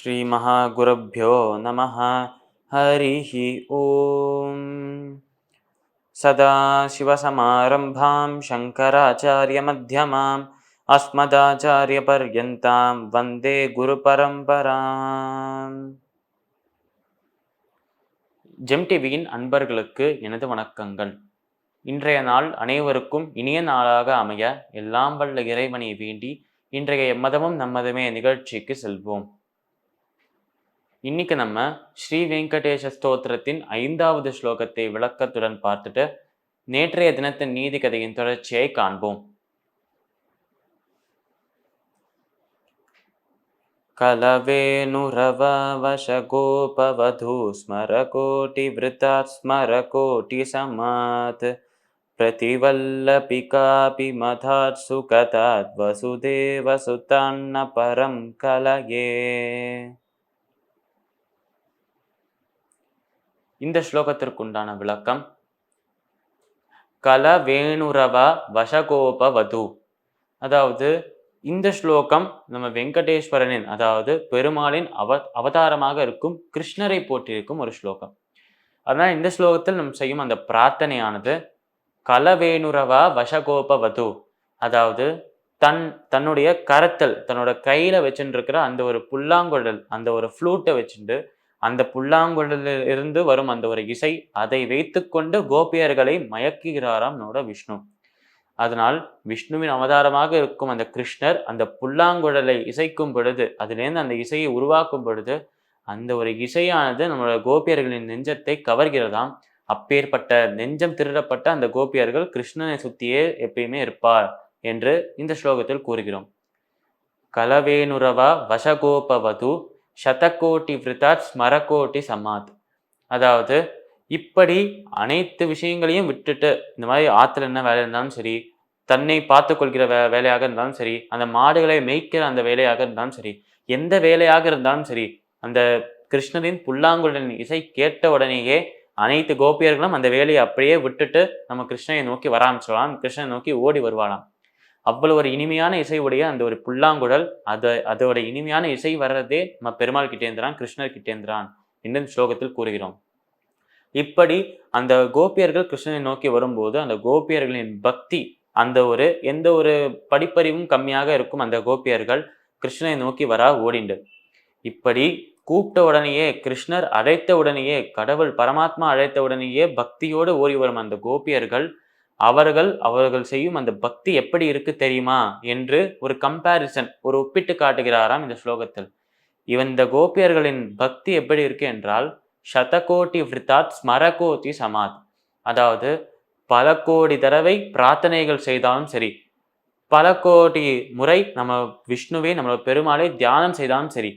श्रीमहागुरुभ्यो नमः। हरिः ॐ। सदाशिवसमारम्भां शङ्कराचार्यमध्यमाम् अस्मदाचार्यपर्यन्तां वन्दे குருபரம்பராம். ஜெம் டிவியின் அன்பர்களுக்கு எனது வணக்கங்கள். இன்றைய நாள் அனைவருக்கும் இனிய நாளாக அமைய எல்லாம் வல்ல இறைவனை வேண்டி இன்றைய எம்மதமும் நம்மதமே நிகழ்ச்சிக்கு செல்வோம். இன்னைக்கு நம்ம ஸ்ரீ வெங்கடேஷ ஸ்தோத்திரத்தின் 5வது ஸ்லோகத்தை விளக்கத்துடன் பார்த்துட்டு நேற்றைய தினத்தின் நீதி கதையின் தொடர்ச்சியை காண்போம். கலவேனுரவ வசகோபவது ஸ்மரகோட்டி விருதாத் ஸ்மரகோட்டி சமாத் பிரதிவல்லபிகாபி மதாத் சுகதாத் வசுதேவ சுதான்ன பரம் கலயே. இந்த ஸ்லோகத்திற்குண்டான விளக்கம்: கல வேணுரவ வசகோபவது. அதாவது இந்த ஸ்லோகம் நம்ம வெங்கடேஸ்வரனின், அதாவது பெருமாளின் அவதாரமாக இருக்கும் கிருஷ்ணரை போற்றிருக்கும் ஒரு ஸ்லோகம். அதனால் இந்த ஸ்லோகத்தில் நம்ம செய்யும் அந்த பிரார்த்தனையானது கலவேணுரவ வசகோபவது, அதாவது தன்னுடைய கரத்தில், தன்னோட கையில வச்சுட்டு இருக்கிற அந்த ஒரு புல்லாங்குழல், அந்த ஒரு ஃப்ளூட்டை வச்சுட்டு அந்த புல்லாங்குழலில் இருந்து வரும் அந்த ஒரு இசை, அதை வைத்துக்கொண்டு கோபியர்களை மயக்குகிறாராம் விஷ்ணு. அதனால் விஷ்ணுவின் அவதாரமாக இருக்கும் அந்த கிருஷ்ணர் அந்த புல்லாங்குழலை இசைக்கும் பொழுது, அதிலேருந்து அந்த இசையை உருவாக்கும் பொழுது அந்த ஒரு இசையானது நம்மளோட கோபியர்களின் நெஞ்சத்தை கவர்கிறதாம். அப்பேற்பட்ட நெஞ்சம் திருடப்பட்ட அந்த கோபியர்கள் கிருஷ்ணனை சுத்தியே எப்பயுமே இருப்பார் என்று இந்த ஸ்லோகத்தில் கூறுகிறோம். கலவேணுரவா வசகோபவது சதகோட்டி விருதாத் ஸ்மரகோட்டி சமாத். அதாவது இப்படி அனைத்து விஷயங்களையும் விட்டுட்டு, இந்த மாதிரி ஆத்துல என்ன வேலை இருந்தாலும் சரி, தன்னை பார்த்து கொள்கிற வேலையாக இருந்தாலும் சரி, அந்த மாடுகளை மேய்க்கிற அந்த வேலையாக இருந்தாலும் சரி, எந்த வேலையாக இருந்தாலும் சரி, அந்த கிருஷ்ணரின் புல்லாங்குழலின் இசை கேட்ட உடனேயே அனைத்து கோபியர்களும் அந்த வேலையை அப்படியே விட்டுட்டு நம்ம கிருஷ்ணனை நோக்கி வர ஆரம்பிச்சிடலாம், கிருஷ்ணனை நோக்கி ஓடி வருவாளாம். அவ்வளவு ஒரு இனிமையான இசை உடைய அந்த ஒரு புல்லாங்குழல், அதோட இனிமையான இசை வர்றதே நம்ம பெருமாள் கிட்டேந்திரான், கிருஷ்ணர் கிட்டேந்திரான் என்று ஸ்லோகத்தில் கூறுகிறோம். இப்படி அந்த கோபியர்கள் கிருஷ்ணனை நோக்கி வரும்போது அந்த கோபியர்களின் பக்தி, அந்த ஒரு எந்த ஒரு படிப்பறிவும் கம்மியாக இருக்கும் அந்த கோபியர்கள் கிருஷ்ணனை நோக்கி வரா ஓடிண்டு. இப்படி கூப்பிட்ட உடனேயே, கிருஷ்ணர் அழைத்த உடனேயே, கடவுள் பரமாத்மா அழைத்த உடனேயே பக்தியோடு ஓடி வரும் அந்த கோபியர்கள், அவர்கள் செய்யும் அந்த பக்தி எப்படி இருக்கு தெரியுமா என்று ஒரு கம்பேரிசன், ஒரு ஒப்பிட்டு காட்டுகிறாராம் இந்த ஸ்லோகத்தில். இந்த கோபியர்களின் பக்தி எப்படி இருக்கு என்றால் சதகோட்டி விருத்தாத் ஸ்மரகோட்டி சமாத். அதாவது பல கோடி தடவை பிரார்த்தனைகள் செய்தாலும் சரி, பல கோடி முறை நம்ம விஷ்ணுவே, நம்ம பெருமாளை தியானம் செய்தாலும் சரி,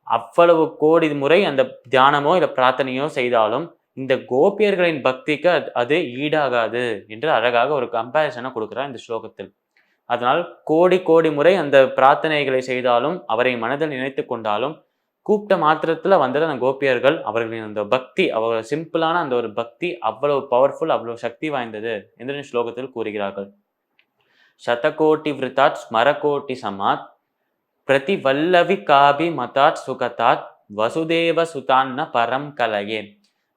அவ்வளவு கோடி முறை அந்த தியானமோ இல்லை பிரார்த்தனையோ செய்தாலும் இந்த கோபியர்களின் பக்திக்கு அது ஈடாகாது என்று அழகாக ஒரு கம்பேரிசனை கொடுக்கிறார் இந்த ஸ்லோகத்தில். அதனால் கோடி கோடி முறை அந்த பிரார்த்தனைகளை செய்தாலும், அவரை மனதில் நினைத்து கொண்டாலும், கூப்பிட்ட மாத்திரத்துல வந்துட்டு அந்த கோபியர்கள், அவர்களின் அந்த பக்தி, அவர்கள் சிம்பிளான அந்த ஒரு பக்தி அவ்வளவு பவர்ஃபுல், அவ்வளவு சக்தி வாய்ந்தது என்று ஸ்லோகத்தில் கூறுகிறார்கள். சதகோட்டி விருத்தாத் ஸ்மரகோட்டி சமாத் பிரதி வல்லவி காபி மதாத் சுகதாத் வசுதேவ சுதான்ன பரம் கலயே.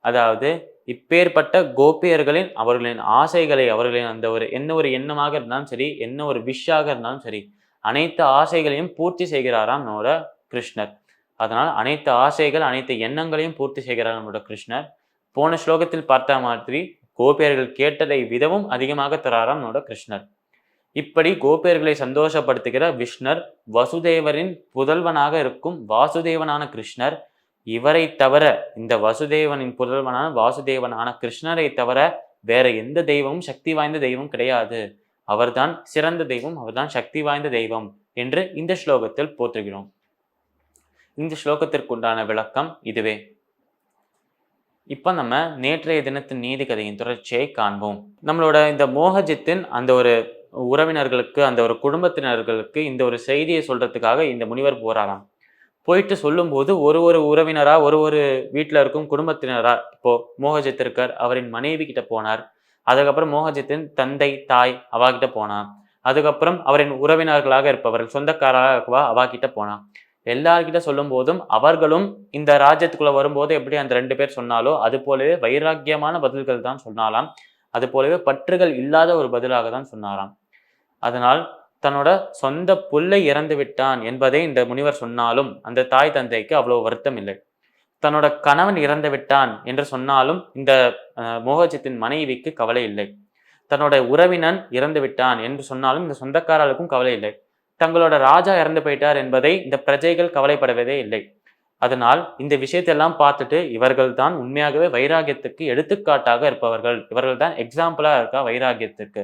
அதாவது இப்பேற்பட்ட கோபியர்களின், அவர்களின் ஆசைகளை, அவர்களின் அந்த ஒரு என்ன ஒரு எண்ணமாக இருந்தாலும் சரி, என்ன ஒரு விஷாக இருந்தாலும் சரி, அனைத்து ஆசைகளையும் பூர்த்தி செய்கிறாராம் நம்மளோட கிருஷ்ணர். அதனால் அனைத்து ஆசைகள், அனைத்து எண்ணங்களையும் பூர்த்தி செய்கிறார் நம்மளோட கிருஷ்ணர். போன ஸ்லோகத்தில் பார்த்த மாதிரி கோபியர்கள் கேட்டதை விதவும் அதிகமாக தராராம் நம்மளோட கிருஷ்ணர். இப்படி கோபியர்களை சந்தோஷப்படுத்துகிற விஷ்ணர், வசுதேவரின் புதல்வனாக இருக்கும் வாசுதேவனான கிருஷ்ணர், இவரை தவிர, இந்த வசுதேவனின் புதல்வனான வாசுதேவனான கிருஷ்ணரை தவிர வேற எந்த தெய்வமும், சக்தி வாய்ந்த தெய்வம் கிடையாது. அவர்தான் சிறந்த தெய்வம், அவர்தான் சக்தி வாய்ந்த தெய்வம் என்று இந்த ஸ்லோகத்தில் போற்றுகிறோம். இந்த ஸ்லோகத்திற்குண்டான விளக்கம் இதுவே. இப்ப நம்ம நேற்றைய தினத்தின் நீதி கதையின் தொடர்ச்சியை காண்போம். நம்மளோட இந்த மோகஜித்தின் அந்த ஒரு உறவினர்களுக்கு, அந்த ஒரு குடும்பத்தினர்களுக்கு இந்த ஒரு செய்தியை சொல்றதுக்காக இந்த முனிவர் போறாராம். போயிட்டு சொல்லும்போது ஒரு உறவினரா, ஒரு வீட்டில் இருக்கும் குடும்பத்தினரா, இப்போ மோகஜித் இருக்கார், அவரின் மனைவி கிட்ட போனார். அதுக்கப்புறம் மோகஜித்தின் தந்தை, தாய் அவாகிட்ட போனான். அதுக்கப்புறம் அவரின் உறவினர்களாக இருப்பவர்கள், சொந்தக்காரராக இருக்கவா அவாகிட்ட போனான். எல்லார்கிட்ட சொல்லும் போதும் அவர்களும் இந்த ராஜ்யத்துக்குள்ள வரும்போது எப்படி அந்த 2 பேர் சொன்னாலோ அது போலவே வைராக்கியமான பதில்கள் தான் சொன்னாலாம். அது போலவே பற்றுகள் இல்லாத ஒரு பதிலாக தான் சொன்னாராம். அதனால் தன்னோட சொந்த புள்ளை இறந்து விட்டான் என்பதை இந்த முனிவர் சொன்னாலும் அந்த தாய் தந்தைக்கு அவ்வளவு வருத்தம் இல்லை. தன்னோட கணவன் இறந்து விட்டான் என்று சொன்னாலும் இந்த மோகஜித்தின் மனைவிக்கு கவலை இல்லை. தன்னோட உறவினன் இறந்து விட்டான் என்று சொன்னாலும் இந்த சொந்தக்காரர்களுக்கும் கவலை இல்லை. தங்களோட ராஜா இறந்து போயிட்டார் என்பதை இந்த பிரஜைகள் கவலைப்படவே இல்லை. அதனால் இந்த விஷயத்தெல்லாம் பார்த்துட்டு இவர்கள் தான் உண்மையாகவே வைராகியத்துக்கு எடுத்துக்காட்டாக இருப்பவர்கள், இவர்கள் தான் எக்ஸாம்பிளா இருக்கா வைராகியத்துக்கு.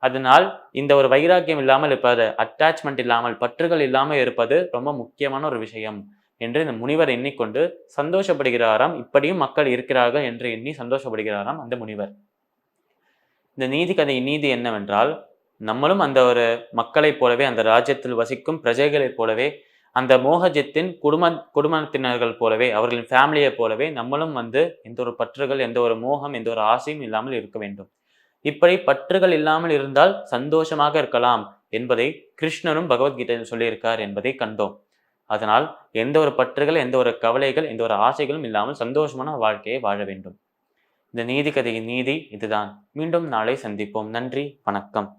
அதனால் இந்த ஒரு வைராக்கியம் இல்லாமல் இருப்பது, அட்டாச்மெண்ட் இல்லாமல், பற்றுகள் இல்லாமல் இருப்பது ரொம்ப முக்கியமான ஒரு விஷயம் என்று இந்த முனிவர் எண்ணிக்கொண்டு சந்தோஷப்படுகிறாராம். இப்படியும் மக்கள் இருக்கிறார்கள் என்று எண்ணி சந்தோஷப்படுகிறாராம் அந்த முனிவர். இந்த நீதி கதையின் நீதி என்னவென்றால், நம்மளும் அந்த ஒரு மக்களைப் போலவே, அந்த ராஜ்யத்தில் வசிக்கும் பிரஜைகளைப் போலவே, அந்த மோகஜித்தின் குடும்பத்தினர்கள் போலவே, அவர்களின் ஃபேமிலியைப் போலவே நம்மளும் எந்த ஒரு பற்றுகள், எந்த ஒரு மோகம், எந்த ஒரு ஆசையும் இல்லாமல் இருக்க வேண்டும். இப்படி பற்றுகள் இல்லாமல் இருந்தால் சந்தோஷமாக இருக்கலாம் என்பதை கிருஷ்ணரும் பகவத்கீதையில் சொல்லியிருக்கார் என்பதை கண்டோம். அதனால் எந்த ஒரு பற்றுகள், எந்த ஒரு கவலைகள், எந்த ஒரு ஆசைகளும் இல்லாமல் சந்தோஷமான வாழ்க்கையை வாழ வேண்டும். இந்த நீதி கதையின் நீதி இதுதான். மீண்டும் நாளை சந்திப்போம். நன்றி, வணக்கம்.